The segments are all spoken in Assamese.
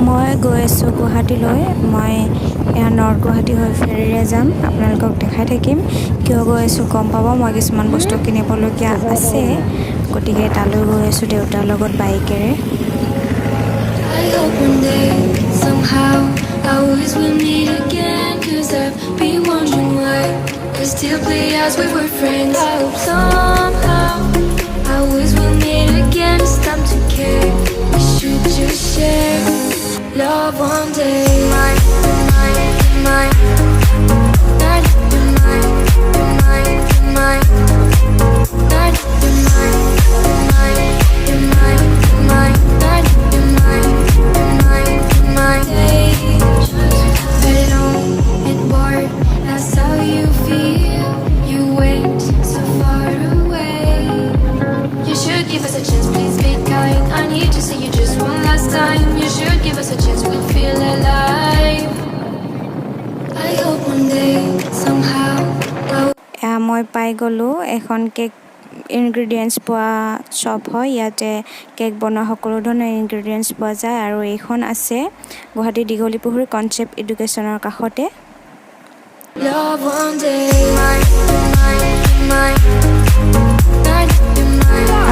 মই গৈ আছোঁ গুৱাহাটীলৈ। মই এয়া নৰ্থ গুৱাহাটী হৈ ফেৰীৰে যাম। আপোনালোকক দেখাই থাকিম কিয় গৈ আছোঁ গম পাব। মই কিছুমান বস্তু কিনিবলগীয়া আছে, গতিকে তালৈ গৈ আছোঁ দেউতাৰ লগত বাইকেৰে। Love one day, মই পাই গ'লোঁ এখন কেক ইনগ্ৰিডিয়েণ্টছ পোৱা শ্বপ হয়। ইয়াতে কেক বনোৱা সকলো ধৰণৰ ইনগ্ৰিডিয়েণ্টছ পোৱা যায় আৰু এইখন আছে গুৱাহাটী দীঘলীপুখুৰী কনচেপ্ট এডুকেশ্যনৰ কাষতে।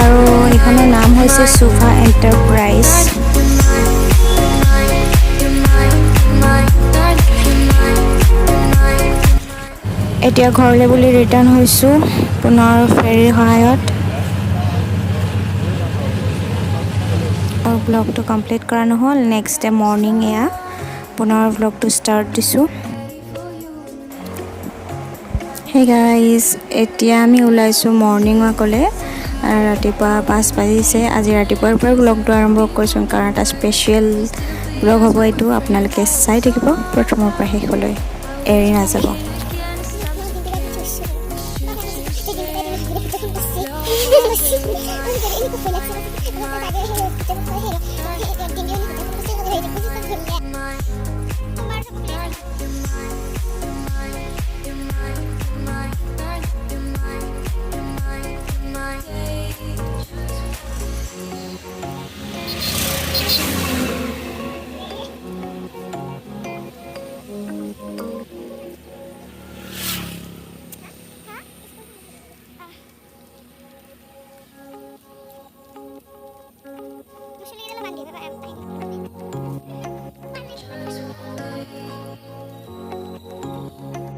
আৰু এইখনৰ নাম হৈছে সোফা এণ্টাৰপ্ৰাইজ। এতিয়া ঘৰলৈ বুলি ৰিটাৰ্ণ হৈছোঁ পুনৰ ফেৰীৰ সহায়ত। আৰু ব্লগটো কমপ্লিট কৰা নহ'ল। নেক্সট ডে মৰ্ণিং এয়া পুনৰ ব্লগটো ষ্টাৰ্ট দিছোঁ। হে গাইজ, এতিয়া আমি ওলাইছোঁ মৰ্ণিং ৱাকলৈ। ৰাতিপুৱা 5 বাজিছে। আজি ৰাতিপুৱাৰ পৰাই ব্লগটো আৰম্ভ কৰিছোঁ কাৰণ এটা স্পেচিয়েল ব্লগ হ'ব এইটো। আপোনালোকে চাই থাকিব প্ৰথমৰ পৰা শেষলৈ, এৰি নাযাব।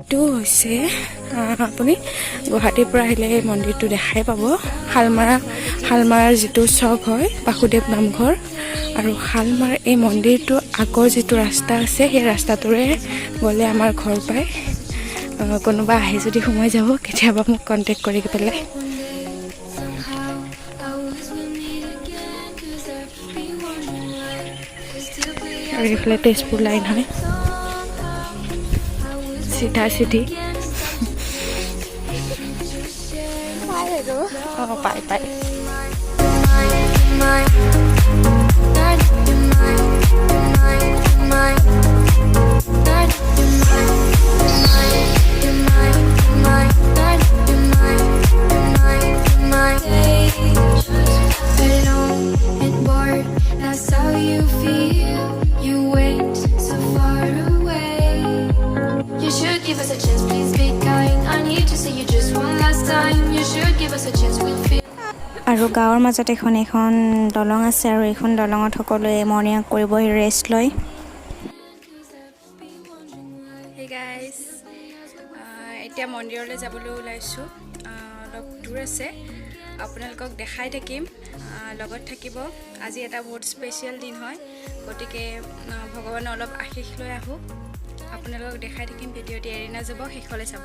এইটো হৈছে আপুনি গুৱাহাটীৰ পৰা আহিলে এই মন্দিৰটো দেখাই পাব। শালমাৰাৰ যিটো চক হয় বাসুদেৱ নামঘৰ, আৰু শালমাৰ এই মন্দিৰটো আগৰ যিটো ৰাস্তা আছে সেই ৰাস্তাটোৰে গ'লে আমাৰ ঘৰ পায়। কোনোবা আহে যদি সোমাই যাব, কেতিয়াবা মোক কণ্টেক্ট কৰি পেলাই। আৰু এইফালে তেজপুৰ লাইন হয়, চিধা চিধি। পাই আৰু গাঁৱৰ মাজত এখন দলং আছে আৰু এইখন দলঙত সকলোৱে মৰ্ণিং ৱাক কৰিব ৰেষ্ট লয়। হে গাইজ, এতিয়া মন্দিৰলৈ যাবলৈ ওলাইছোঁ। অলপ দূৰ আছে, আপোনালোকক দেখাই থাকিম, লগত থাকিব। আজি এটা বহুত স্পেচিয়েল দিন হয়, গতিকে ভগৱানে অলপ আশীষ লৈ আহোঁ। আপোনালোকক দেখাই থাকিম, ভিডিঅ'টি এৰি নাযাব, শেষলৈ চাব।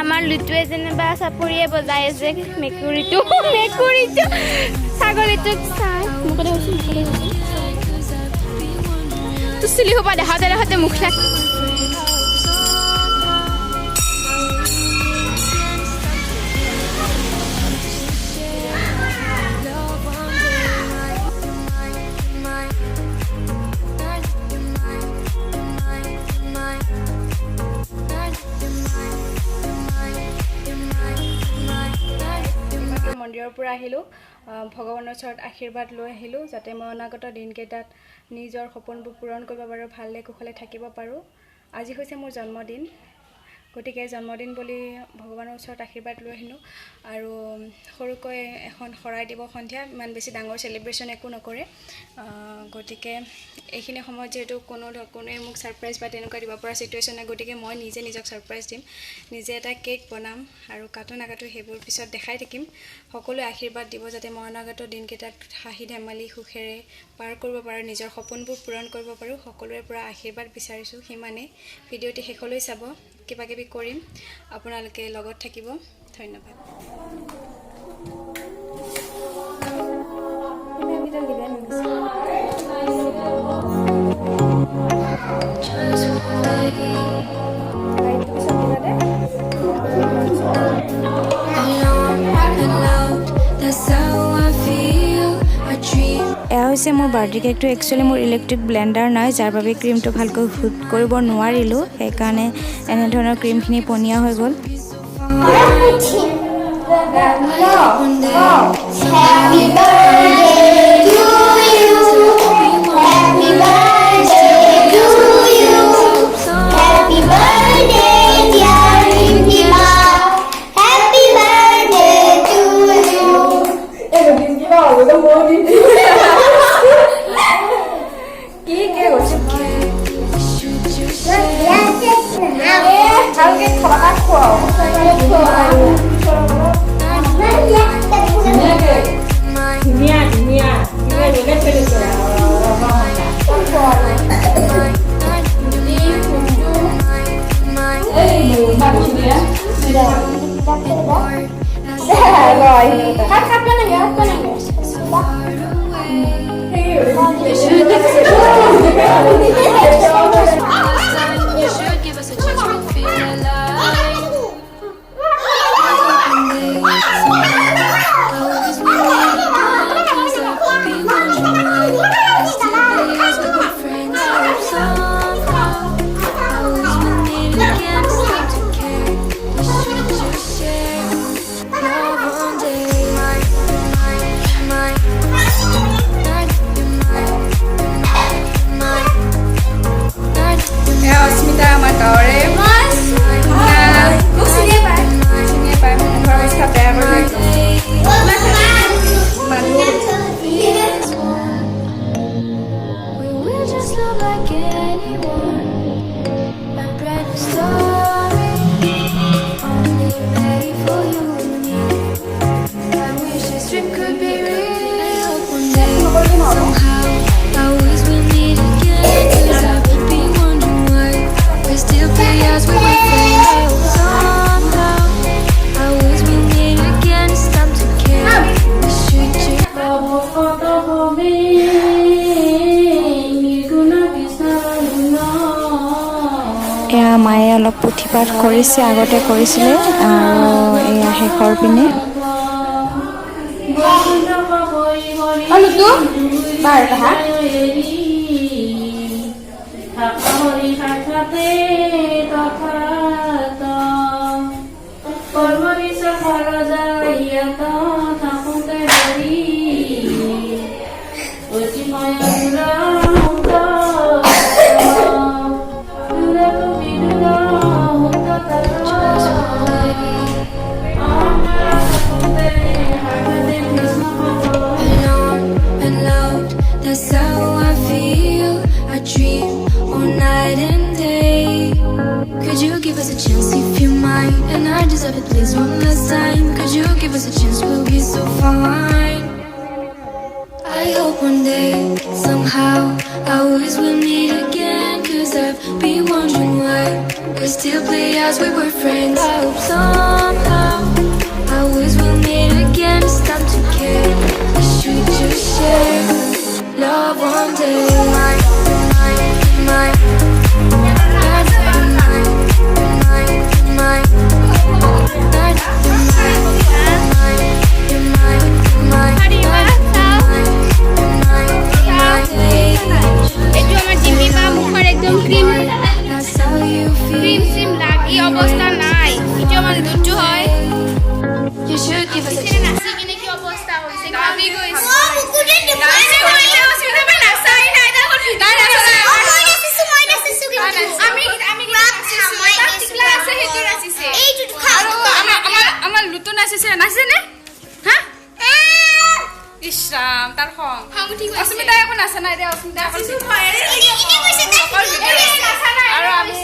আমাৰ লুটুৱে যেনিবা চাপৰিয়ে বজাই আছে। মেকুৰীটো ছাগলীটোক চাই তো চুলি সোপা দেখাতে মুখ লাগ। মন্দিৰৰ পৰা আহিলোঁ ভগৱানৰ ওচৰত আশীৰ্বাদ লৈ আহিলোঁ যাতে মই অনাগত দিনকেইটাত নিজৰ সপোনবোৰ পূৰণ কৰিব পাৰোঁ ভালে কুশলে থাকিব পাৰোঁ আজি হৈছে মোৰ জন্মদিন গতিকে জন্মদিন বুলি ভগৱানৰ ওচৰত আশীৰ্বাদ লৈ আহিলোঁ আৰু সৰুকৈ এখন শৰাই দিব সন্ধিয়া ইমান বেছি ডাঙৰ সেলিব্ৰেশ্যন একো নকৰে গতিকে এইখিনি সময়ত যেহেতু কোনোৱে মোক সাৰপ্ৰাইজ বা তেনেকুৱা দিব পৰা সিচুৱেশ্যন নাই গতিকে মই নিজে নিজক সাৰপ্ৰাইজ দিম নিজে এটা কেক বনাম আৰু কাটো নাকাটো সেইবোৰ পিছত দেখাই থাকিম সকলোৱে আশীৰ্বাদ দিব যাতে মই অনাগত দিনকেইটাত হাঁহি ধেমালি সুখেৰে পাৰ কৰিব পাৰোঁ নিজৰ সপোনবোৰ পূৰণ কৰিব পাৰোঁ সকলোৰে পৰা আশীৰ্বাদ বিচাৰিছোঁ সিমানে ভিডিঅ'টি শেষলৈ চাব কিবা কিবি কৰিম আপোনালোকে লগত থাকিব ধন্যবাদ এয়া হৈছে মোৰ বাৰ্থডে কেকটো একচুৱেলি মোৰ ইলেক্ট্ৰিক ব্লেণ্ডাৰ নাই যাৰ বাবে ক্ৰীমটো ভালকৈ হুট কৰিব নোৱাৰিলোঁ সেইকাৰণে এনেধৰণৰ ক্ৰীমখিনি পনীয়া হৈ গ'ল এয়া মায়ে অলপ পুথিপাঠ কৰিছে আগতে কৰিছিলে আৰু এয়া শেষৰ পিনে Please one last time, could you give us a chance? We'll be so fine. I hope one day, somehow, I always will meet again. Cause I've been wondering why we still play as we were friends. I hope somehow, I always will meet again. It's time to care, we should just share love one day. Cream SIM লাগি অৱস্থা নাই এতিয়া মানে দুটো হয় লুটু নাচিছে নে হা ইছৰাম তাৰ খং অস্মিতা একো নাচা নাই দে অস্মিতা আৰু আমি